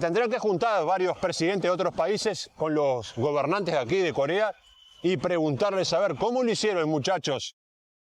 tendrán que juntar varios presidentes de otros países con los gobernantes de aquí de Corea y preguntarles a ver cómo lo hicieron, muchachos.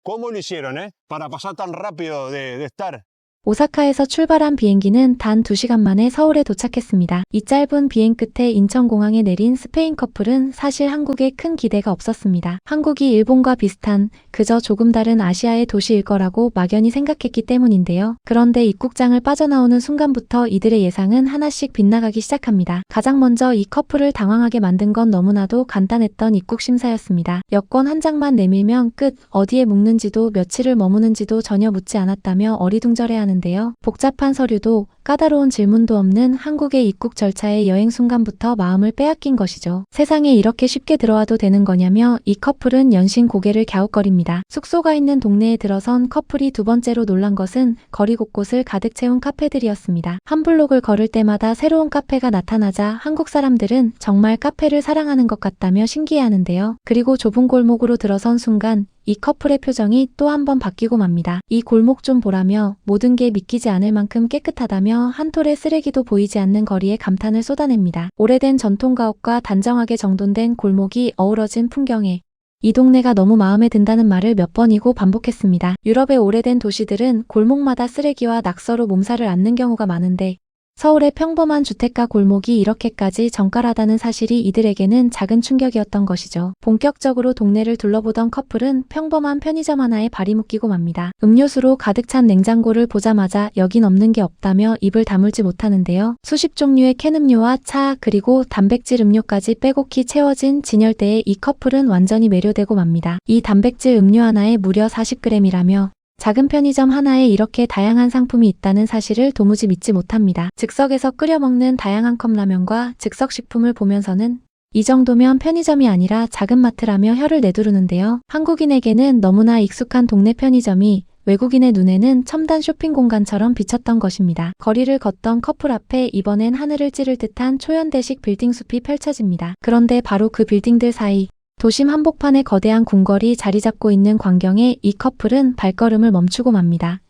¿Cómo lo hicieron, para pasar tan rápido de estar 오사카에서 출발한 비행기는 단 2시간 만에 서울에 도착했습니다. 이 짧은 비행 끝에 인천공항에 내린 스페인 커플은 사실 한국에 큰 기대가 없었습니다. 한국이 일본과 비슷한 그저 조금 다른 아시아의 도시일 거라고 막연히 생각했기 때문인데요. 그런데 입국장을 빠져나오는 순간부터 이들의 예상은 하나씩 빗나가기 시작합니다. 가장 먼저 이 커플을 당황하게 만든 건 너무나도 간단했던 입국 심사였습니다. 여권 한 장만 내밀면 끝, 어디에 묵는지도 며칠을 머무는지도 전혀 묻지 않았다며 어리둥절해하는 데요. 복잡한 서류도 까다로운 질문도 없는 한국의 입국 절차에 여행 순간부터 마음을 빼앗긴 것이죠. 세상에 이렇게 쉽게 들어와도 되는 거냐며 이 커플은 연신 고개를 갸웃거립니다. 숙소가 있는 동네에 들어선 커플이 두 번째로 놀란 것은 거리 곳곳을 가득 채운 카페들이었습니다. 한 블록을 걸을 때마다 새로운 카페가 나타나자 한국 사람들은 정말 카페를 사랑하는 것 같다며 신기해하는데요. 그리고 좁은 골목으로 들어선 순간 이 커플의 표정이 또 한 번 바뀌고 맙니다. 이 골목 좀 보라며 모든 게 믿기지 않을 만큼 깨끗하다며 한 톨의 쓰레기도 보이지 않는 거리에 감탄을 쏟아냅니다. 오래된 전통가옥과 단정하게 정돈된 골목이 어우러진 풍경에 이 동네가 너무 마음에 든다는 말을 몇 번이고 반복했습니다. 유럽의 오래된 도시들은 골목마다 쓰레기와 낙서로 몸살을 앓는 경우가 많은데 서울의 평범한 주택가 골목이 이렇게까지 정갈하다는 사실이 이들에게는 작은 충격이었던 것이죠. 본격적으로 동네를 둘러보던 커플은 평범한 편의점 하나에 발이 묶이고 맙니다. 음료수로 가득 찬 냉장고를 보자마자 여긴 없는 게 없다며 입을 다물지 못하는데요. 수십 종류의 캔 음료와 차 그리고 단백질 음료까지 빼곡히 채워진 진열대에 이 커플은 완전히 매료되고 맙니다. 이 단백질 음료 하나에 무려 40g이라며 작은 편의점 하나에 이렇게 다양한 상품이 있다는 사실을 도무지 믿지 못합니다. 즉석에서 끓여 먹는 다양한 컵라면과 즉석식품을 보면서는 이 정도면 편의점이 아니라 작은 마트라며 혀를 내두르는데요. 한국인에게는 너무나 익숙한 동네 편의점이 외국인의 눈에는 첨단 쇼핑 공간처럼 비쳤던 것입니다. 거리를 걷던 커플 앞에 이번엔 하늘을 찌를 듯한 초연대식 빌딩 숲이 펼쳐집니다. 그런데 바로 그 빌딩들 사이 도심 한복판에 거대한 궁궐이 자리 잡고 있는 광경에 이 커플은 발걸음을 멈추고 맙니다.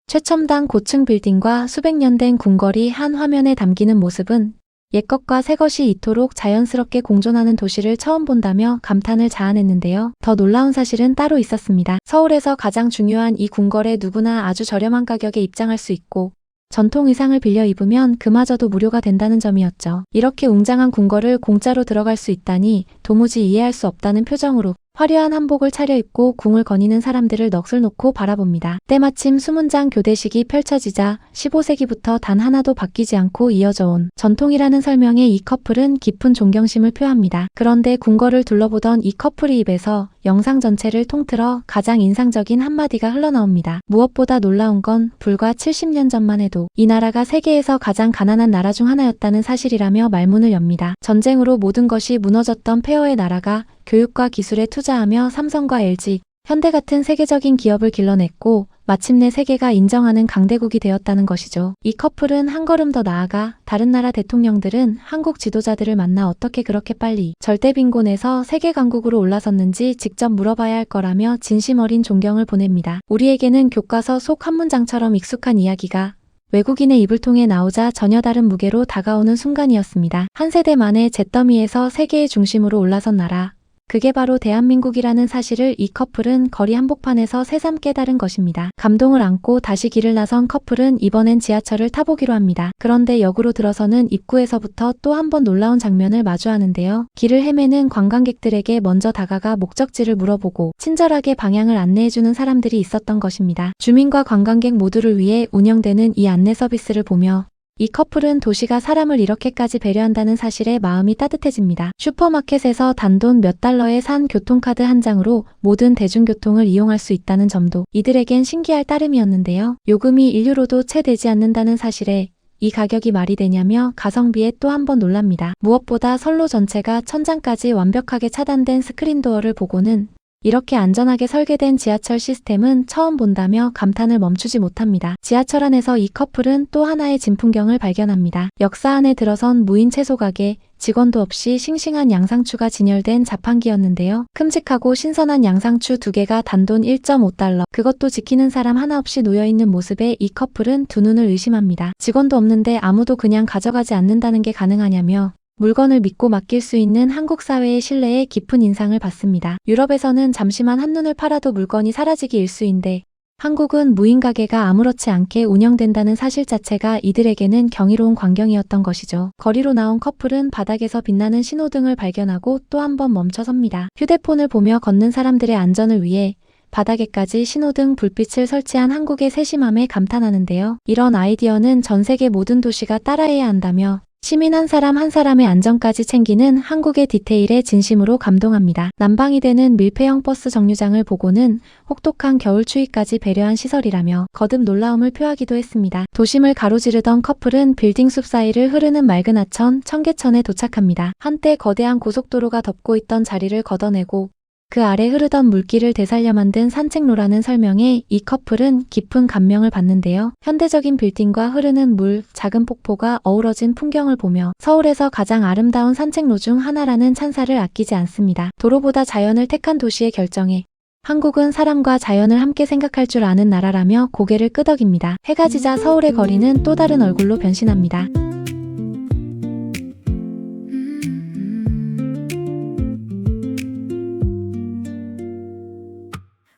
최첨단 고층 빌딩과 수백 년 된 궁궐이 한 화면에 담기는 모습은 옛것과 새것이 이토록 자연스럽게 공존하는 도시를 처음 본다며 감탄을 자아냈는데요. 더 놀라운 사실은 따로 있었습니다. 서울에서 가장 중요한 이 궁궐에 누구나 아주 저렴한 가격에 입장할 수 있고 전통 의상을 빌려 입으면 그마저도 무료가 된다는 점이었죠. 이렇게 웅장한 궁궐을 공짜로 들어갈 수 있다니 도무지 이해할 수 없다는 표정으로 화려한 한복을 차려입고 궁을 거니는 사람들을 넋을 놓고 바라봅니다. 때마침 수문장 교대식이 펼쳐지자 15세기부터 단 하나도 바뀌지 않고 이어져 온 전통이라는 설명에 이 커플은 깊은 존경심을 표합니다. 그런데 궁궐을 둘러보던 이 커플의 입에서 영상 전체를 통틀어 가장 인상적인 한마디가 흘러나옵니다. 무엇보다 놀라운 건 불과 70년 전만 해도 이 나라가 세계에서 가장 가난한 나라 중 하나였다는 사실이라며 말문을 엽니다. 전쟁으로 모든 것이 무너졌던 폐허의 나라가 교육과 기술에 투자하며 삼성과 LG, 현대 같은 세계적인 기업을 길러냈고 마침내 세계가 인정하는 강대국이 되었다는 것이죠. 이 커플은 한 걸음 더 나아가 다른 나라 대통령들은 한국 지도자들을 만나 어떻게 그렇게 빨리 절대 빈곤에서 세계 강국으로 올라섰는지 직접 물어봐야 할 거라며 진심 어린 존경을 보냅니다. 우리에게는 교과서 속 한 문장처럼 익숙한 이야기가 외국인의 입을 통해 나오자 전혀 다른 무게로 다가오는 순간이었습니다. 한 세대 만에 잿더미에서 세계의 중심으로 올라선 나라. 그게 바로 대한민국이라는 사실을 이 커플은 거리 한복판에서 새삼 깨달은 것입니다. 감동을 안고 다시 길을 나선 커플은 이번엔 지하철을 타보기로 합니다. 그런데 역으로 들어서는 입구에서부터 또 한 번 놀라운 장면을 마주하는데요. 길을 헤매는 관광객들에게 먼저 다가가 목적지를 물어보고 친절하게 방향을 안내해주는 사람들이 있었던 것입니다. 주민과 관광객 모두를 위해 운영되는 이 안내 서비스를 보며 이 커플은 도시가 사람을 이렇게까지 배려한다는 사실에 마음이 따뜻해집니다. 슈퍼마켓에서 단돈 몇 달러에 산 교통카드 한 장으로 모든 대중교통을 이용할 수 있다는 점도 이들에겐 신기할 따름이었는데요. 요금이 1유로도 채 되지 않는다는 사실에 이 가격이 말이 되냐며 가성비에 또 한 번 놀랍니다. 무엇보다 선로 전체가 천장까지 완벽하게 차단된 스크린도어를 보고는 이렇게 안전하게 설계된 지하철 시스템은 처음 본다며 감탄을 멈추지 못합니다. 지하철 안에서 이 커플은 또 하나의 진풍경을 발견합니다. 역사 안에 들어선 무인 채소 가게, 직원도 없이 싱싱한 양상추가 진열된 자판기였는데요. 큼직하고 신선한 양상추 2개가 단돈 1.5달러. 그것도 지키는 사람 하나 없이 놓여있는 모습에 이 커플은 두 눈을 의심합니다. 직원도 없는데 아무도 그냥 가져가지 않는다는 게 가능하냐며 물건을 믿고 맡길 수 있는 한국 사회의 신뢰에 깊은 인상을 받습니다. 유럽에서는 잠시만 한눈을 팔아도 물건이 사라지기 일쑤인데 한국은 무인 가게가 아무렇지 않게 운영된다는 사실 자체가 이들에게는 경이로운 광경이었던 것이죠. 거리로 나온 커플은 바닥에서 빛나는 신호등을 발견하고 또 한 번 멈춰섭니다. 휴대폰을 보며 걷는 사람들의 안전을 위해 바닥에까지 신호등 불빛을 설치한 한국의 세심함에 감탄하는데요. 이런 아이디어는 전 세계 모든 도시가 따라해야 한다며 시민 한 사람 한 사람의 안전까지 챙기는 한국의 디테일에 진심으로 감동합니다. 난방이 되는 밀폐형 버스 정류장을 보고는 혹독한 겨울 추위까지 배려한 시설이라며 거듭 놀라움을 표하기도 했습니다. 도심을 가로지르던 커플은 빌딩 숲 사이를 흐르는 맑은 하천 청계천에 도착합니다. 한때 거대한 고속도로가 덮고 있던 자리를 걷어내고 그 아래 흐르던 물길을 되살려 만든 산책로라는 설명에 이 커플은 깊은 감명을 받는데요. 현대적인 빌딩과 흐르는 물, 작은 폭포가 어우러진 풍경을 보며 서울에서 가장 아름다운 산책로 중 하나라는 찬사를 아끼지 않습니다. 도로보다 자연을 택한 도시의 결정에 한국은 사람과 자연을 함께 생각할 줄 아는 나라라며 고개를 끄덕입니다. 해가 지자 서울의 거리는 또 다른 얼굴로 변신합니다.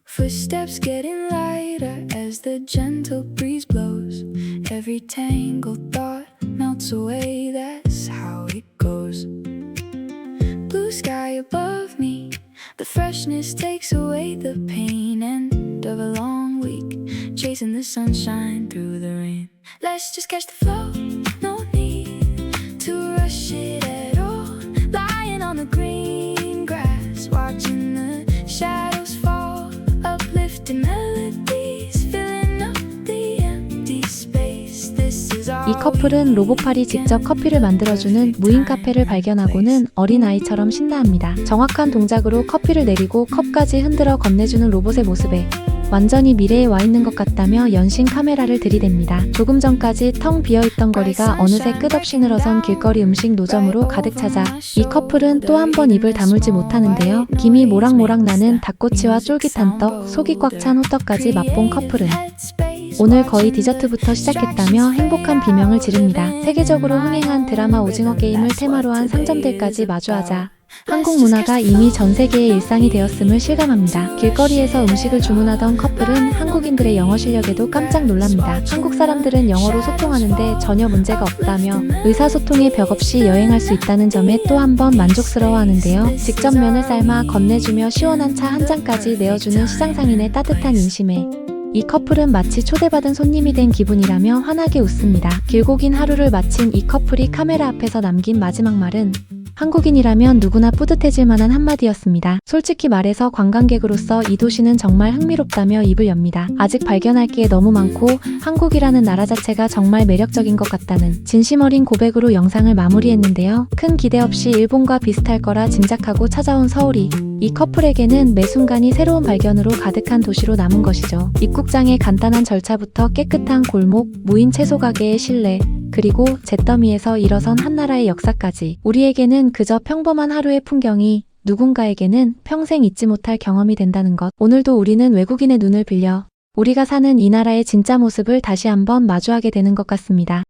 Footsteps getting lighter as the gentle breeze blows. Every tangled thought melts away, that's how it goes. Blue sky above me, the freshness takes away the pain. End of a long week, chasing the sunshine through the rain. Let's just catch the flow, no need to rush it at all. Lying on the green grass, watching the shadows fall. Uplifting melodies, filling up the empty space. This is all. 이 커플은 로봇팔이 직접 커피를 만들어주는 무인 카페를 발견하고는 어린아이처럼 신나합니다. 정확한 동작으로 커피를 내리고 컵까지 흔들어 건네주는 로봇의 모습에 완전히 미래에 와 있는 것 같다며 연신 카메라를 들이댑니다. 조금 전까지 텅 비어있던 거리가 어느새 끝없이 늘어선 길거리 음식 노점으로 가득 차자 이 커플은 또 한 번 입을 다물지 못하는데요. 김이 모락모락 나는 닭꼬치와 쫄깃한 떡, 속이 꽉 찬 호떡까지 맛본 커플은 오늘 거의 디저트부터 시작했다며 행복한 비명을 지릅니다. 세계적으로 흥행한 드라마 오징어 게임을 테마로 한 상점들까지 마주하자 한국 문화가 이미 전 세계의 일상이 되었음을 실감합니다. 길거리에서 음식을 주문하던 커플은 한국인들의 영어 실력에도 깜짝 놀랍니다. 한국 사람들은 영어로 소통하는데 전혀 문제가 없다며 의사소통의 벽 없이 여행할 수 있다는 점에 또 한 번 만족스러워하는데요. 직접 면을 삶아 건네주며 시원한 차 한 잔까지 내어주는 시장상인의 따뜻한 인심에 이 커플은 마치 초대받은 손님이 된 기분이라며 환하게 웃습니다. 길고 긴 하루를 마친 이 커플이 카메라 앞에서 남긴 마지막 말은 한국인이라면 누구나 뿌듯해질 만한 한마디였습니다. 솔직히 말해서 관광객으로서 이 도시는 정말 흥미롭다며 입을 엽니다. 아직 발견할 게 너무 많고 한국이라는 나라 자체가 정말 매력적인 것 같다는 진심 어린 고백으로 영상을 마무리했는데요. 큰 기대 없이 일본과 비슷할 거라 짐작하고 찾아온 서울이 이 커플에게는 매 순간이 새로운 발견으로 가득한 도시로 남은 것이죠. 입국장의 간단한 절차부터 깨끗한 골목, 무인 채소 가게의 실내, 그리고 잿더미에서 일어선 한나라의 역사까지 우리에게는 그저 평범한 하루의 풍경이 누군가에게는 평생 잊지 못할 경험이 된다는 것. 오늘도 우리는 외국인의 눈을 빌려 우리가 사는 이 나라의 진짜 모습을 다시 한번 마주하게 되는 것 같습니다.